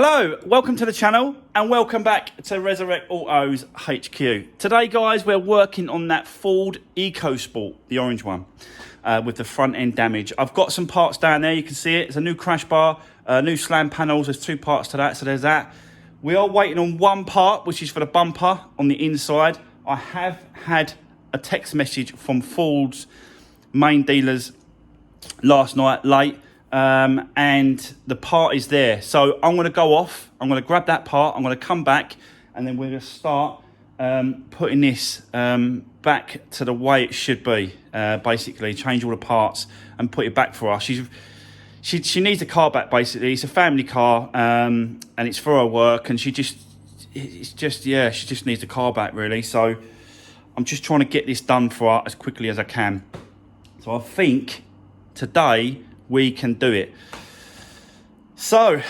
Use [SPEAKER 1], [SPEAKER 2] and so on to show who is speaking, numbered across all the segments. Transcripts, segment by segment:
[SPEAKER 1] Hello, welcome to the channel and welcome back to Resurwreck Autos HQ. Today guys, we're working on that Ford Ecosport, the orange one, with the front end damage. I've got some parts down there, you can see it. It's a new crash bar, new slam panels, there's two parts to that, so there's that. We are waiting on one part, which is for the bumper on the inside. I have had a text message from Ford's main dealers last night, late. And the part is there, so I'm going to go off, I'm going to grab that part, I'm going to come back, and then we're going to start putting this back to the way it should be. Basically change all the parts and put it back for us. She needs the car back, basically. It's a family car, and it's for her work, and she just needs the car back, really. So I'm just trying to get this done for her as quickly as I can. So I think today we can do it. So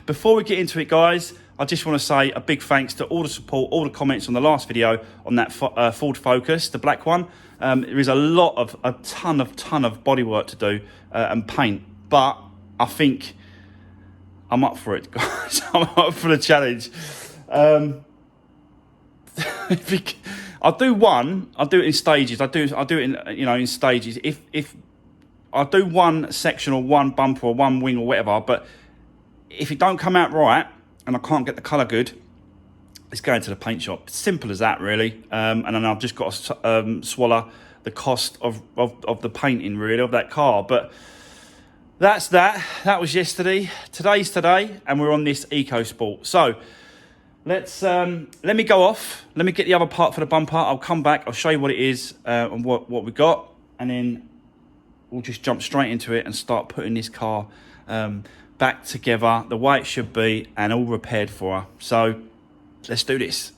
[SPEAKER 1] before we get into it, guys, I just want to say a big thanks to all the support, all the comments on the last video on that Ford Focus, the black one. There is a ton of bodywork to do and paint, but I think I'm up for it, guys. I'm up for the challenge. I'll do it in stages. I do it in, in stages. If I'll do one section or one bumper or one wing or whatever, but if it don't come out right and I can't get the colour good, it's going to the paint shop. Simple as that, really. And then I've just got to swallow the cost of the painting, really, of that car. But that's that. That was yesterday. Today's today, and we're on this Ecosport. So let me go off. Let me get the other part for the bumper. I'll come back. I'll show you what it is and what we got, and then we'll just jump straight into it and start putting this car back together the way it should be and all repaired for her. So let's do this.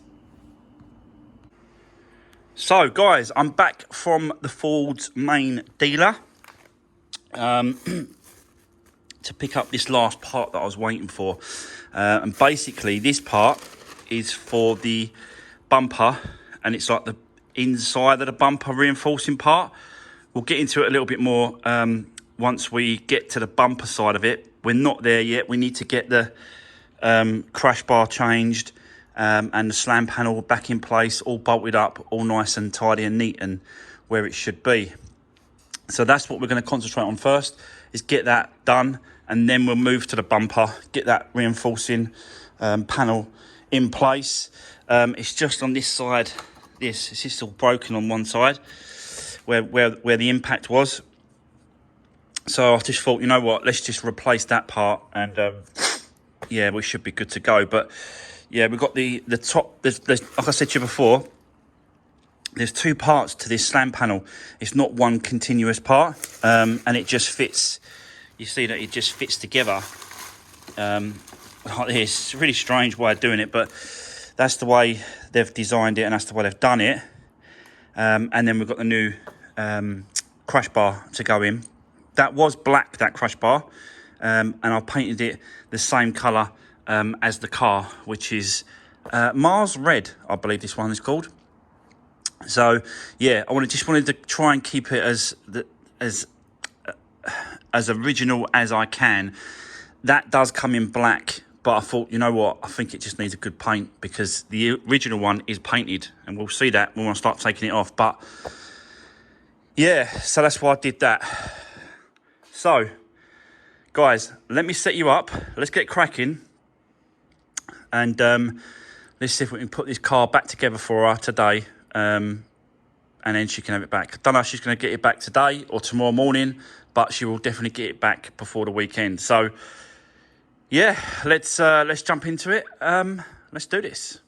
[SPEAKER 1] So guys, I'm back from the Ford's main dealer to pick up this last part that I was waiting for. And basically this part is for the bumper, and it's like the inside of the bumper reinforcing part. We'll get into it a little bit more once we get to the bumper side of it. We're not there yet. We need to get the crash bar changed and the slam panel back in place, all bolted up, all nice and tidy and neat and where it should be. So that's what we're going to concentrate on first, is get that done, and then we'll move to the bumper, get that reinforcing panel in place. It's just on this side, it's just all broken on one side, where the impact was. So I just thought, you know what, let's just replace that part, and yeah, we should be good to go. But yeah, we've got the top, there's, like I said to you before, there's two parts to this slam panel. It's not one continuous part, and it just fits. You see that it just fits together like this. It's a really strange way of doing it, but that's the way they've designed it, and that's the way they've done it. And then we've got the new crash bar to go in. That was black, that crash bar, and I painted it the same colour as the car, which is Mars Red, I believe this one is called. So yeah, I just wanted to try and keep it as original as I can. That does come in black, but I thought, you know what, I think it just needs a good paint, because the original one is painted, and we'll see that when I start taking it off. But yeah, so that's why I did that. So guys, let me set you up, let's get cracking, and let's see if we can put this car back together for her today, and then she can have it back. I don't know if she's going to get it back today or tomorrow morning, but she will definitely get it back before the weekend. So yeah, let's jump into it. Let's do this.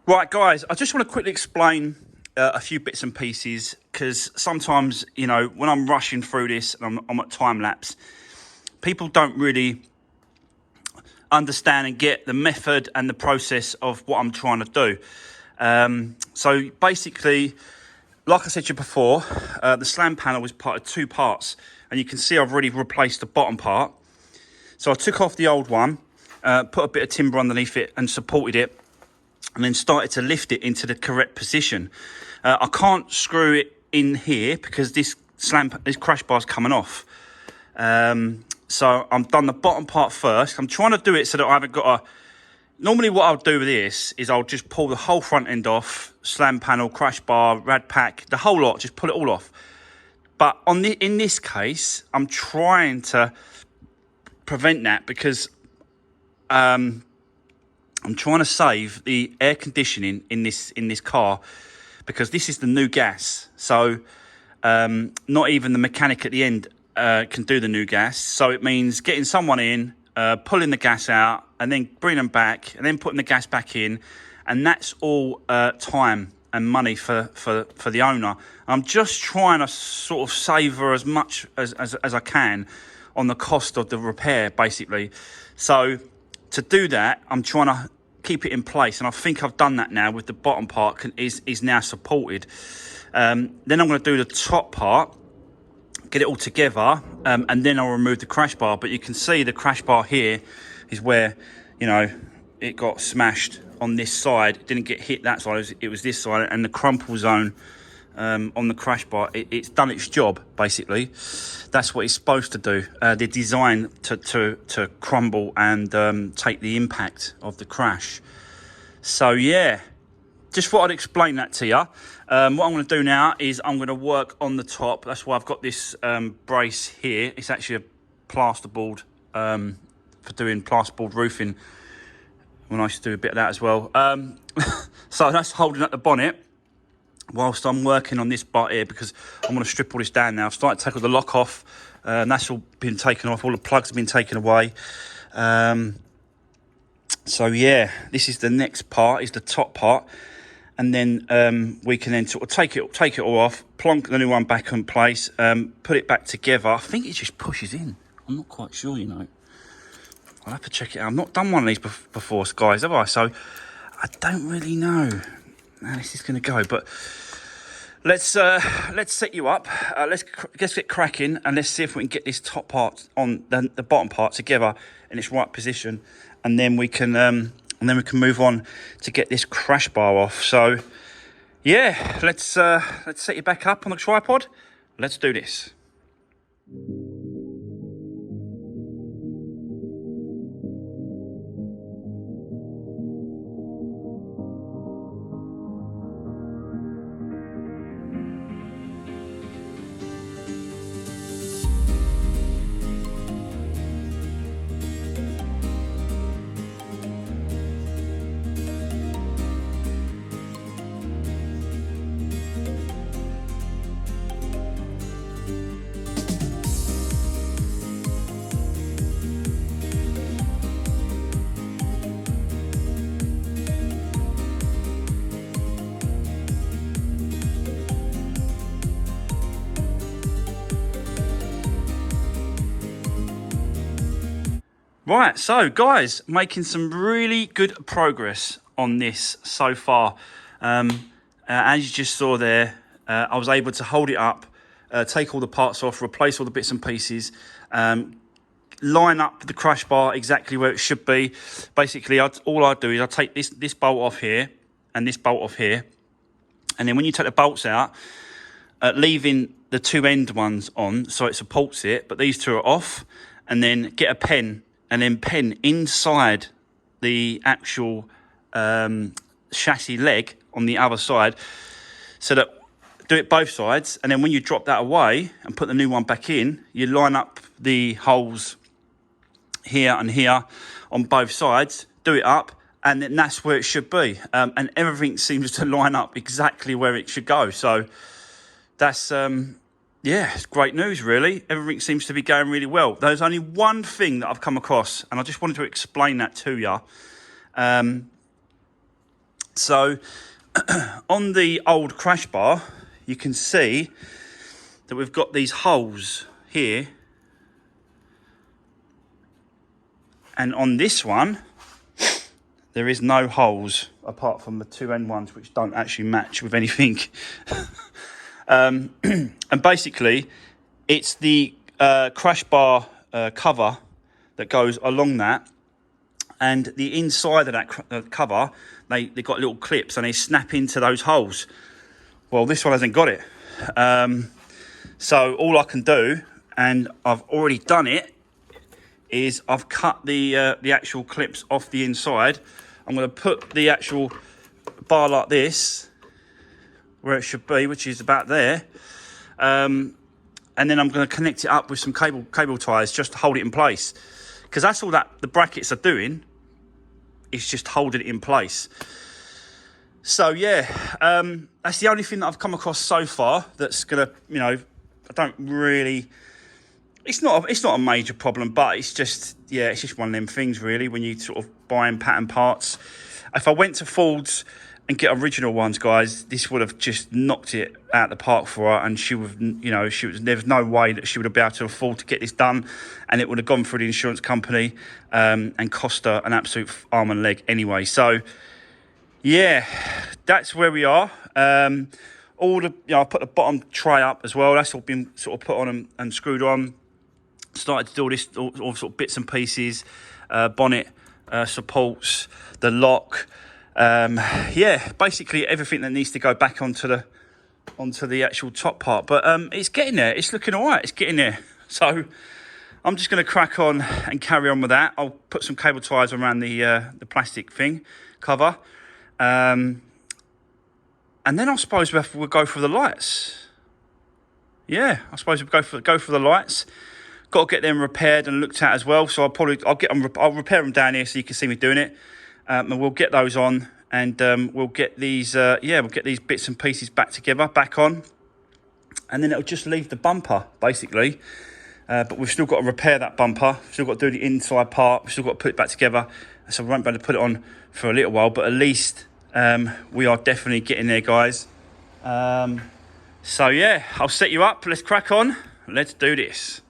[SPEAKER 1] Right, guys, I just want to quickly explain a few bits and pieces, because sometimes, you know, when I'm rushing through this and I'm at time lapse, people don't really understand and get the method and the process of what I'm trying to do. So basically, like I said to you before, the slam panel was part of two parts, and you can see I've already replaced the bottom part. So I took off the old one, put a bit of timber underneath it and supported it, and then started to lift it into the correct position. I can't screw it in here because this crash bar's coming off. So I've done the bottom part first. I'm trying to do it so that I haven't got a... Normally what I'll do with this is I'll just pull the whole front end off, slam panel, crash bar, rad pack, the whole lot, just pull it all off. But in this case, I'm trying to prevent that because I'm trying to save the air conditioning in this car, because this is the new gas. So not even the mechanic at the end can do the new gas. So it means getting someone in, pulling the gas out, and then bringing them back, and then putting the gas back in, and that's all time and money for the owner. I'm just trying to sort of savour as much as I can on the cost of the repair, basically. So to do that, I'm trying to keep it in place, and I think I've done that now with the bottom part is now supported. Then I'm going to do the top part, get it all together, and then I'll remove the crash bar. But you can see the crash bar here is where, you know, it got smashed on this side. It didn't get hit that side, it was this side, and the crumple zone on the crash bar, it's done its job, basically. That's what it's supposed to do. They're designed to crumble and take the impact of the crash. So yeah, just thought I'd explain that to you. What I'm going to do now is I'm going to work on the top. That's why I've got this brace here. It's actually a plasterboard for doing plasterboard roofing, when I used to do a bit of that as well. So that's holding up the bonnet whilst I'm working on this part here, because I'm going to strip all this down now. I've started to take all the lock off, and that's all been taken off. All the plugs have been taken away. So yeah, this is the next part, is the top part. And then we can then sort of take it all off, plonk the new one back in place, put it back together. I think it just pushes in. I'm not quite sure, you know. I'll have to check it out. I've not done one of these before, guys, have I? So I don't really know how this is going to go. But let's set you up. Let's get cracking, and let's see if we can get this top part on the bottom part together in its right position, and then we can move on to get this crash bar off. So yeah, let's set you back up on the tripod. Let's do this. Right, so guys, making some really good progress on this so far. As you just saw there, I was able to hold it up, take all the parts off, replace all the bits and pieces, line up the crash bar exactly where it should be. Basically, all I do is I take this bolt off here and this bolt off here, and then when you take the bolts out, leaving the two end ones on so it supports it, but these two are off, and then get a pen and then pen inside the actual chassis leg on the other side, so that do it both sides, and then when you drop that away and put the new one back in, you line up the holes here and here on both sides, do it up, and then that's where it should be. And everything seems to line up exactly where it should go. So that's yeah, it's great news, really. Everything seems to be going really well. There's only one thing that I've come across, and I just wanted to explain that to you. So on the old crash bar, you can see that we've got these holes here. And on this one, there is no holes apart from the two end ones, which don't actually match with anything. And basically, it's the crash bar cover that goes along that. And the inside of that cover, they got little clips and they snap into those holes. Well, this one hasn't got it. So all I can do, and I've already done it, is I've cut the actual clips off the inside. I'm going to put the actual bar like this, where it should be, which is about there. And then I'm going to connect it up with some cable ties just to hold it in place. Because that's all that the brackets are doing, is just holding it in place. So yeah, that's the only thing that I've come across so far that's going to, you know, I don't really... It's not a major problem, but it's just, yeah, it's just one of them things really when you sort of buying pattern parts. If I went to Ford's and get original ones, guys, this would have just knocked it out the park for her, and she would, you know, there was no way that she would have been able to afford to get this done, and it would have gone through the insurance company and cost her an absolute arm and leg anyway. So yeah, that's where we are. All the, you know, I put the bottom tray up as well. That's all been sort of put on and screwed on. Started to do all this, all sort of bits and pieces, bonnet supports, the lock, yeah, basically everything that needs to go back onto the actual top part. But it's getting there. It's looking all right. It's getting there. So I'm just going to crack on and carry on with that. I'll put some cable ties around the plastic thing cover, and then I suppose we'll go for the lights. Yeah, I suppose we'll go for the lights. Got to get them repaired and looked at as well. So I'll repair them down here so you can see me doing it. And we'll get those on, and we'll get these we'll get these bits and pieces back on, and then it'll just leave the bumper basically. But we've still got to repair that bumper. We've still got to do the inside part. We've still got to put it back together. So we won't be able to put it on for a little while, but at least we are definitely getting there, guys. So yeah, I'll set you up. Let's crack on. Let's do this.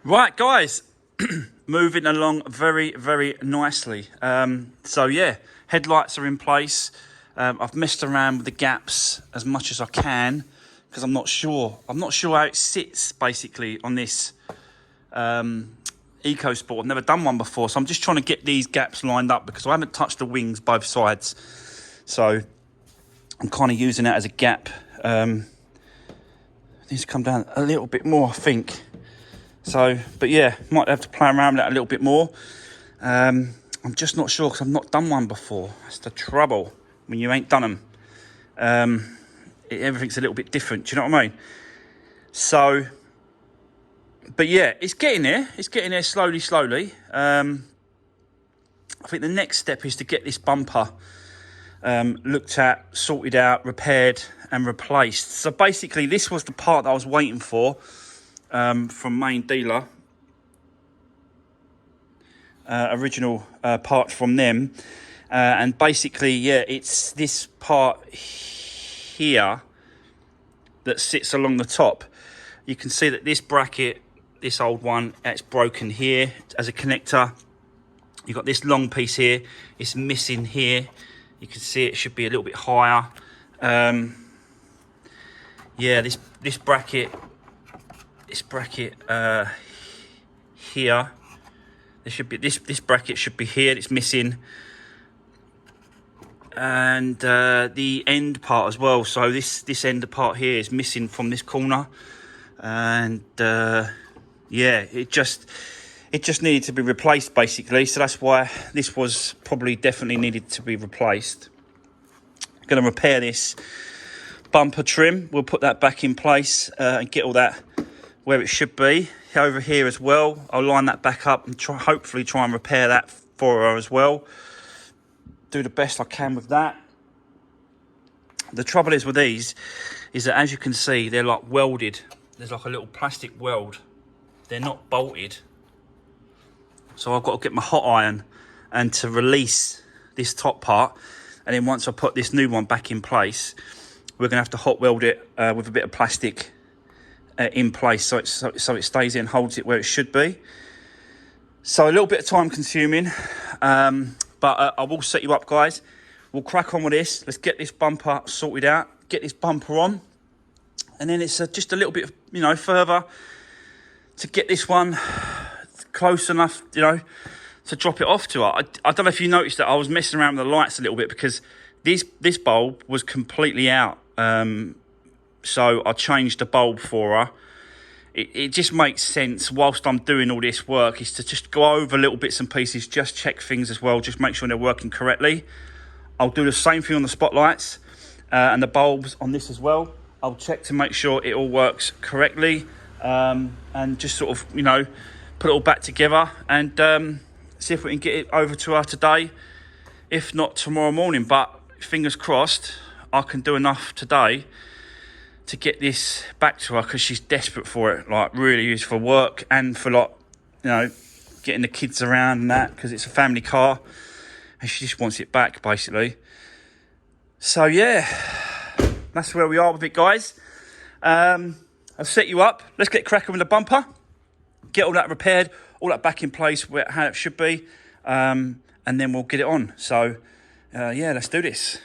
[SPEAKER 1] Right, guys, moving along very, very nicely. So yeah, headlights are in place. I've messed around with the gaps as much as I can because I'm not sure how it sits basically on this Ecosport. I've never done one before, so I'm just trying to get these gaps lined up because I haven't touched the wings both sides. So I'm kind of using that as a gap. It needs to come down a little bit more, I think. So, but yeah, might have to play around with that a little bit more. I'm just not sure because I've not done one before. That's the trouble when you ain't done them. Everything's a little bit different. Do you know what I mean? So, but yeah, it's getting there. It's getting there slowly, slowly. I think the next step is to get this bumper looked at, sorted out, repaired and replaced. So basically this was the part that I was waiting for from main dealer. Original parts from them. And basically, yeah, it's this part here that sits along the top. You can see that this bracket, this old one, it's broken here as a connector. You've got this long piece here, it's missing here. You can see it should be a little bit higher. Yeah, this bracket here, there should be this bracket should be here. It's missing, and the end part as well. So this end part here is missing from this corner, and yeah, it just needed to be replaced basically. So that's why this was probably definitely needed to be replaced. Going to repair this bumper trim. We'll put that back in place and get all that where it should be. Over here as well, I'll line that back up and hopefully try and repair that for her as well. Do the best I can with that. The trouble is with these is that, as you can see, they're like welded. There's like a little plastic weld. They're not bolted. So I've got to get my hot iron and to release this top part. And then once I put this new one back in place, we're going to have to hot weld it with a bit of plastic in place so it stays in, holds it where it should be. So a little bit of time consuming, but I will set you up, guys. We'll crack on with this. Let's get this bumper sorted out, get this bumper on, and then it's just a little bit, you know, further to get this one close enough, you know, to drop it off to her. I don't know if you noticed that I was messing around with the lights a little bit because this bulb was completely out. So I changed the bulb for her. It just makes sense whilst I'm doing all this work is to just go over little bits and pieces, just check things as well, just make sure they're working correctly. I'll do the same thing on the spotlights and the bulbs on this as well. I'll check to make sure it all works correctly and just sort of, you know, put it all back together and see if we can get it over to her today, if not tomorrow morning. But fingers crossed, I can do enough today to get this back to her because she's desperate for it, like really is, for work and for, like, you know, getting the kids around and that, because it's a family car and she just wants it back basically. So yeah, that's where we are with it, guys. I've set you up. Let's get cracking with the bumper, get all that repaired, all that back in place how it should be, and then we'll get it on. So yeah, let's do this.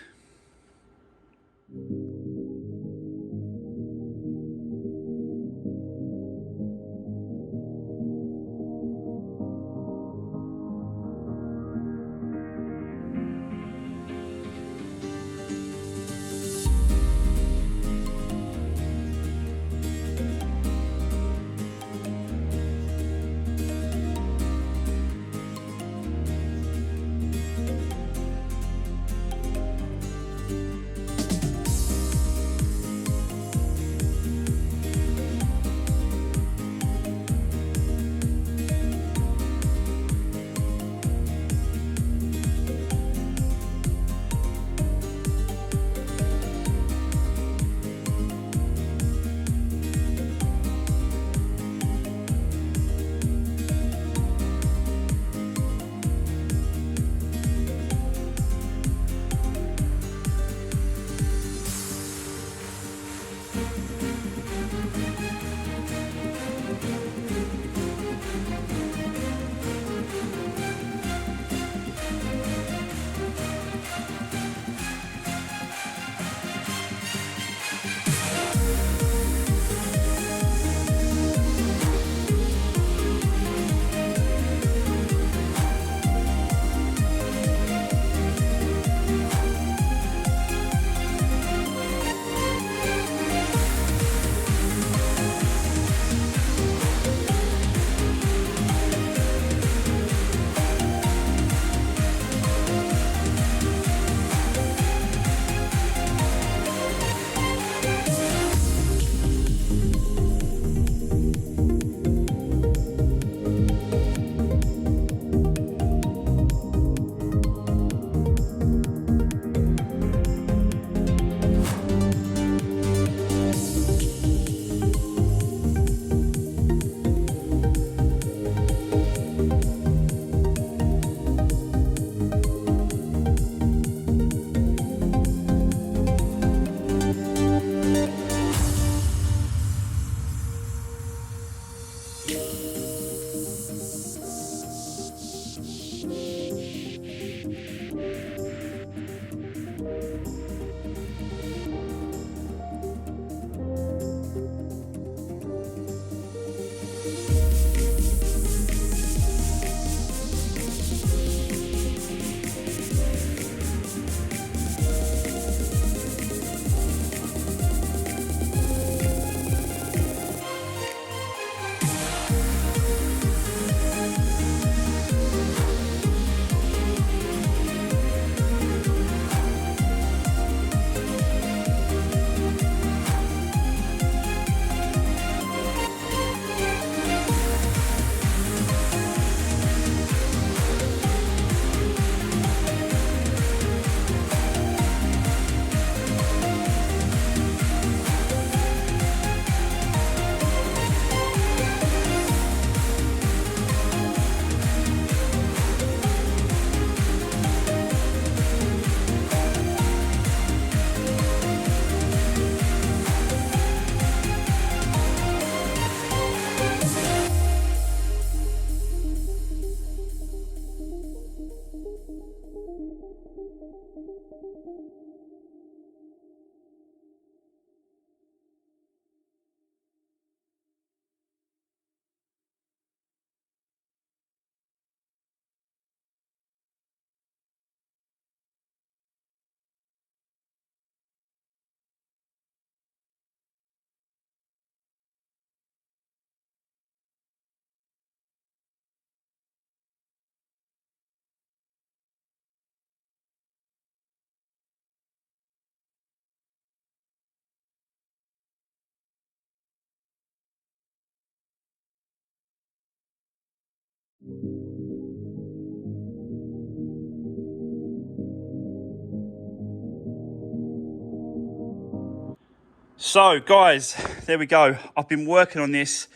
[SPEAKER 1] So guys, there we go. I've been working on this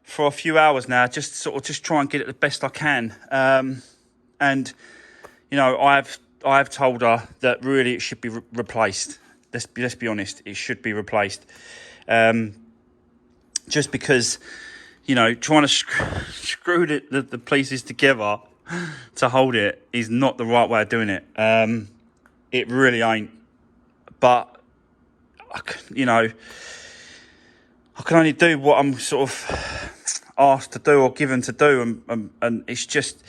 [SPEAKER 1] for a few hours now, just try and get it the best I can. And you know, I've told her that really it should be replaced. Let's be honest, it should be replaced. Just because, you know, trying to screw the pieces together to hold it is not the right way of doing it. It really ain't. But you know, I can only do what I'm sort of asked to do or given to do, and it's just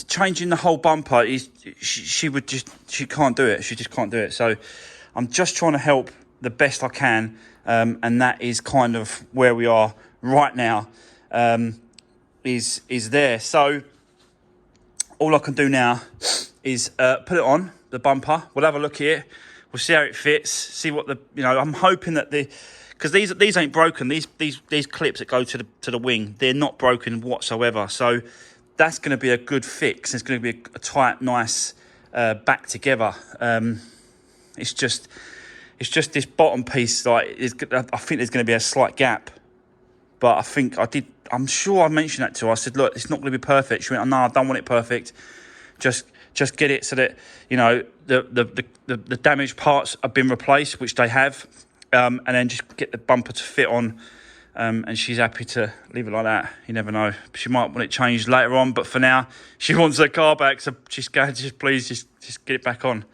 [SPEAKER 1] changing the whole bumper is she can't do it. She just can't do it. So I'm just trying to help the best I can, and that is kind of where we are right now. Is there. So all I can do now is put it on the bumper. We'll have a look at it. We'll see how it fits. See what I'm hoping that because these ain't broken. These clips that go to the wing, they're not broken whatsoever. So that's going to be a good fix. It's going to be a tight, nice back together. It's just this bottom piece. I think there's going to be a slight gap, but I'm sure I mentioned that to her. I said, look, it's not going to be perfect. She went, oh, no, I don't want it perfect. Just get it so that, you know, the damaged parts have been replaced, which they have, and then just get the bumper to fit on. And she's happy to leave it like that. You never know. She might want it changed later on, but for now, she wants her car back. So she's going to please just get it back on.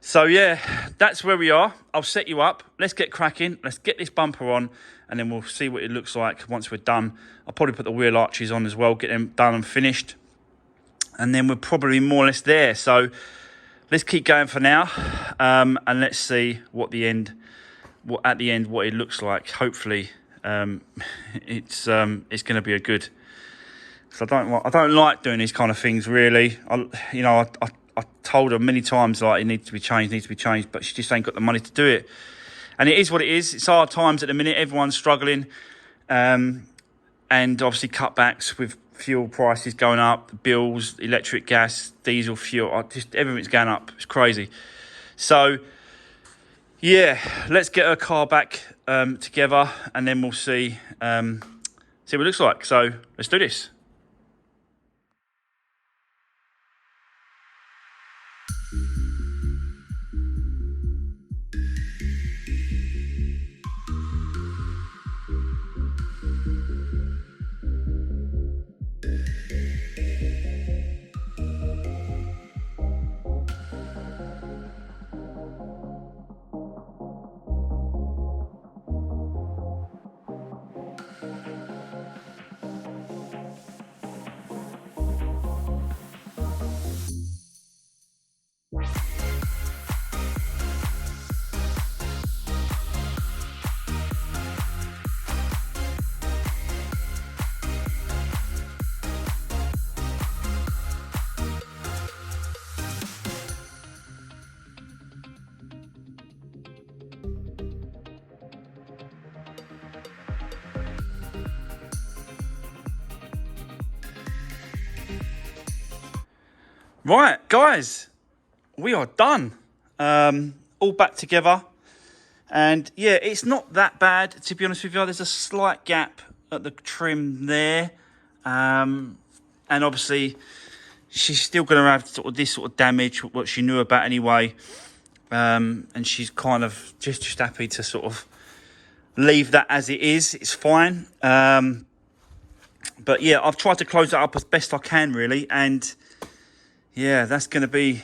[SPEAKER 1] So yeah, that's where we are. I'll set you up. Let's get cracking. Let's get this bumper on, and then we'll see what it looks like once we're done. I'll probably put the wheel arches on as well, get them done and finished. And then we're probably more or less there. So let's keep going for now, and let's see what at the end what it looks like. Hopefully, it's going to be a good. So I don't like doing these kind of things really. I told her many times like it needs to be changed, but she just ain't got the money to do it. And it is what it is. It's hard times at the minute. Everyone's struggling, and obviously cutbacks with fuel prices going up, bills, electric, gas, diesel, fuel, everything's going up. It's crazy. So yeah, let's get her car back together, and then we'll see what it looks like. So let's do this. Right, guys, we are done. All back together. And yeah, it's not that bad, to be honest with you. There's a slight gap at the trim there. And obviously, she's still going to have sort of this sort of damage, what she knew about anyway. And she's kind of just happy to sort of leave that as it is. It's fine. But yeah, I've tried to close that up as best I can, really. And yeah, that's going to be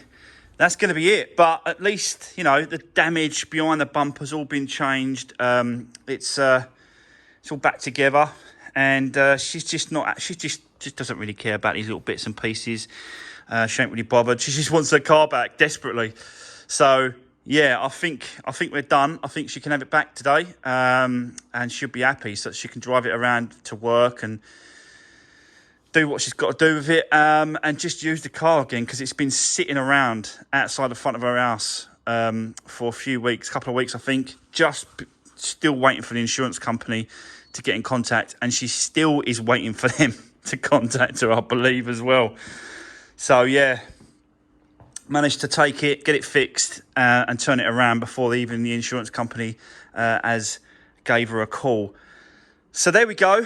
[SPEAKER 1] it. But at least, you know, the damage behind the bumper's all been changed. It's all back together, and she's just doesn't really care about these little bits and pieces. She ain't really bothered. She just wants her car back desperately. So yeah, I think we're done. I think she can have it back today, and she'll be happy, so that she can drive it around to work and do what she's got to do with it, and just use the car again, because it's been sitting around outside the front of her house for a few weeks, couple of weeks, I think, just still waiting for the insurance company to get in contact, and she still is waiting for them to contact her, I believe, as well. So yeah, managed to take it, get it fixed, and turn it around before even the insurance company as gave her a call. So there we go.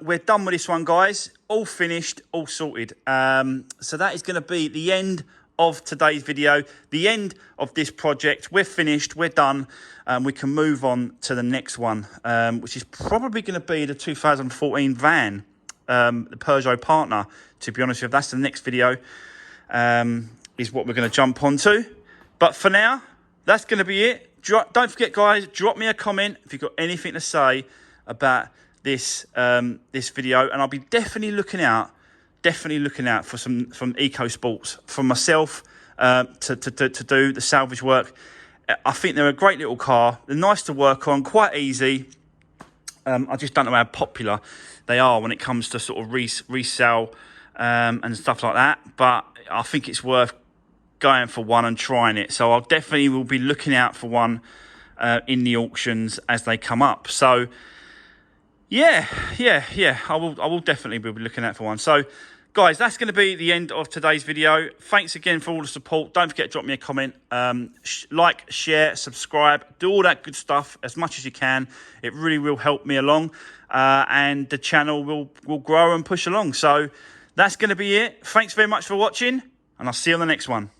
[SPEAKER 1] We're done with this one, guys. All finished, all sorted. So that is going to be the end of today's video, the end of this project. We're finished, we're done. We can move on to the next one, which is probably going to be the 2014 van, the Peugeot Partner. To be honest with you, that's the next video, is what we're going to jump onto. But for now, that's going to be it. Don't forget, guys, drop me a comment if you've got anything to say about this this video, and I'll be definitely looking out for some Ecosports for myself to do the salvage work. I think they're a great little car. They're nice to work on, quite easy. I just don't know how popular they are when it comes to sort of resell and stuff like that. But I think it's worth going for one and trying it. So I'll definitely will be looking out for one in the auctions as they come up. So yeah, I will definitely be looking out for one. So, guys, that's going to be the end of today's video. Thanks again for all the support. Don't forget to drop me a comment, like, share, subscribe, do all that good stuff as much as you can. It really will help me along, and the channel will grow and push along. So that's going to be it. Thanks very much for watching, and I'll see you on the next one.